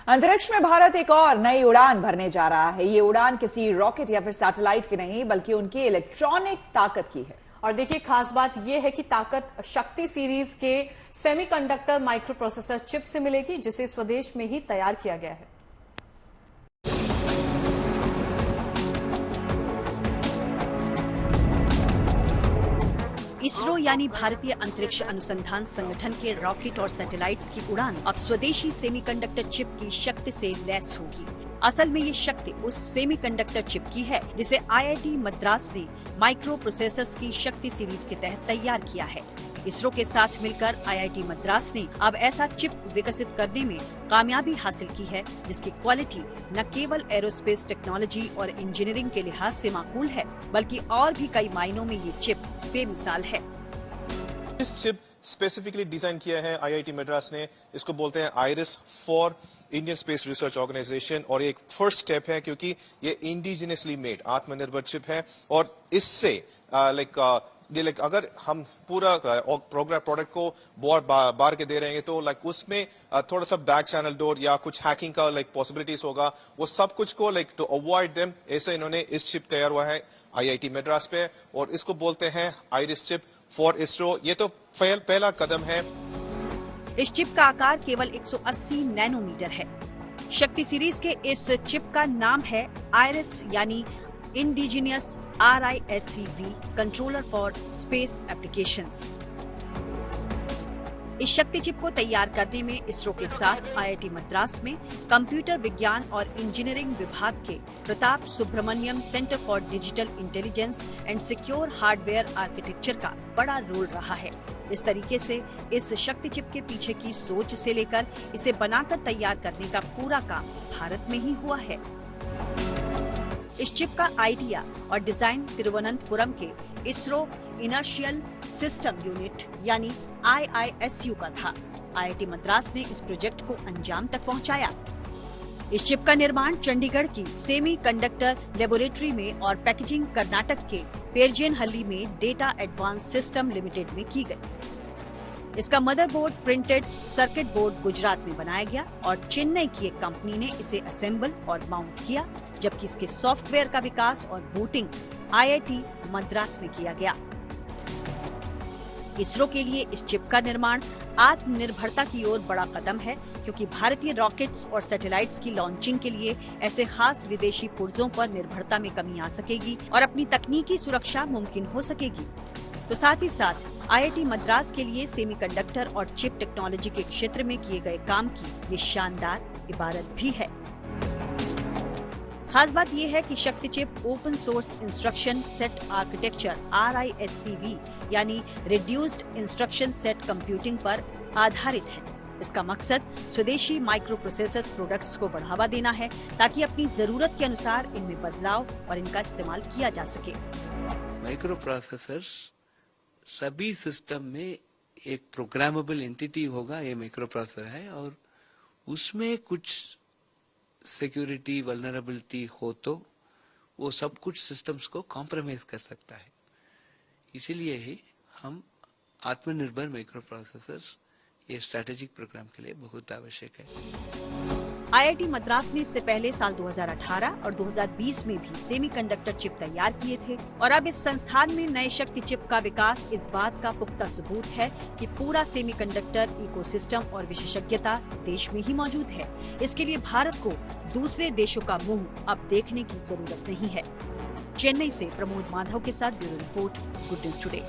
अंतरिक्ष में भारत एक और नई उड़ान भरने जा रहा है। ये उड़ान किसी रॉकेट या फिर सैटेलाइट की नहीं, बल्कि उनकी इलेक्ट्रॉनिक ताकत की है। और देखिए, खास बात यह है कि ताकत शक्ति सीरीज के सेमीकंडक्टर माइक्रो प्रोसेसर चिप से मिलेगी, जिसे स्वदेश में ही तैयार किया गया है। इसरो यानी भारतीय अंतरिक्ष अनुसंधान संगठन के रॉकेट और सैटेलाइट्स की उड़ान अब स्वदेशी सेमीकंडक्टर चिप की शक्ति से लैस होगी। असल में ये शक्ति उस सेमीकंडक्टर चिप की है जिसे आईआईटी मद्रास ने माइक्रो प्रोसेसर्स की शक्ति सीरीज के तहत तैयार किया है। इसरो के साथ मिलकर आईआईटी मद्रास ने अब ऐसा चिप विकसित करने में कामयाबी हासिल की है जिसकी क्वालिटी न केवल एरोस्पेस टेक्नोलॉजी और इंजीनियरिंग के लिहाज से माकूल है, बल्कि और भी कई मायनों में ये चिप बेमिसाल है। इस चिप स्पेसिफिकली डिजाइन किया है आईआईटी मद्रास ने। इसको बोलते हैं आइरिस for Indian Space Research Organisation, और एक फर्स्ट स्टेप है क्योंकि ये इंडिजिनसली मेड आत्मनिर्भर चिप है। और इससे अगर हम पूरा प्रोडक्ट को बार के दे रहे हैं तो उसमें थोड़ा सा बैक चैनल डोर या कुछ हैकिंग का पॉसिबिलिटीज होगा। वो सब कुछ को टू अवॉइड देम, ऐसे इन्होंने इस चिप तैयार हुआ है आईआईटी मद्रास पे, और इसको बोलते हैं आइरिस चिप फॉर इसरो। ये तो पहला कदम है। इस चिप का आकार केवल 180 नैनोमीटर है। शक्ति सीरीज के इस चिप का नाम है आइरिस यानी indigenous RISC-V controller for space applications. इस शक्ति चिप को तैयार करने में इसरो के साथ आईआईटी मद्रास में कंप्यूटर विज्ञान और इंजीनियरिंग विभाग के Pratap Subramaniam centre for digital intelligence and secure hardware architecture का बड़ा रोल रहा है। इस तरीके से इस शक्ति चिप के पीछे की सोच से लेकर इसे बनाकर तैयार करने का पूरा काम भारत में ही हुआ है। इस चिप का आइडिया और डिजाइन तिरुवनंतपुरम के इसरो इनर्शियल सिस्टम यूनिट यानी IISU का था। आईआईटी मद्रास ने इस प्रोजेक्ट को अंजाम तक पहुंचाया। इस चिप का निर्माण चंडीगढ़ की सेमी कंडक्टर लेबोरेटरी में और पैकेजिंग कर्नाटक के पेरजेनहल्ली में डेटा एडवांस सिस्टम लिमिटेड में की गई। इसका motherboard printed circuit board Gujarat में बनाया गया और चेन्नई की एक कंपनी ने इसे असेंबल और माउंट किया, जबकि इसके सॉफ्टवेयर का विकास और बूटिंग आईआईटी मद्रास में किया गया। इसरो के लिए इस चिप का निर्माण आत्मनिर्भरता की ओर बड़ा कदम है, क्योंकि भारतीय रॉकेट्स और सैटेलाइट्स की लॉन्चिंग के लिए ऐसे खास विदेशी पुर्जों पर निर्भरता में कमी आ सकेगी और अपनी तकनीकी सुरक्षा मुमकिन हो सकेगी। तो साथ ही साथ आईआईटी मद्रास के लिए सेमीकंडक्टर और चिप टेक्नोलॉजी के क्षेत्र में किए गए काम की ये शानदार इबारत भी है। खास बात यह है कि शक्ति chip open source instruction set architecture RISC-V यानी रिड्यूस्ड इंस्ट्रक्शन सेट कंप्यूटिंग पर आधारित है। इसका मकसद स्वदेशी माइक्रो प्रोसेसर्स प्रोडक्ट्स को बढ़ावा देना है, ताकि अपनी जरूरत के अनुसार इनमें बदलाव और इनका इस्तेमाल किया जा सके। माइक्रो प्रोसेसर्स सभी सिस्टम में एक प्रोग्रामेबल एंटिटी होगा। ये माइक्रो प्रोसेसर है और उसमें कुछ सिक्योरिटी वल्नरेबिलिटी हो तो वो सब कुछ सिस्टम्स को कॉम्प्रोमाइज कर सकता है। इसीलिए ही हम आत्मनिर्भर माइक्रो प्रोसेसर्स ये स्ट्रैटेजिक प्रोग्राम के लिए बहुत आवश्यक है। आईआईटी मद्रास ने इससे पहले साल 2018 और 2020 में भी सेमीकंडक्टर चिप तैयार किए थे, और अब इस संस्थान में नए शक्ति चिप का विकास इस बात का पुख्ता सबूत है कि पूरा सेमीकंडक्टर इकोसिस्टम और विशेषज्ञता देश में ही मौजूद है। इसके लिए भारत को दूसरे देशों का मुंह अब देखने की जरूरत नहीं है। चेन्नई से प्रमोद माधव के साथ bureau report, good news today.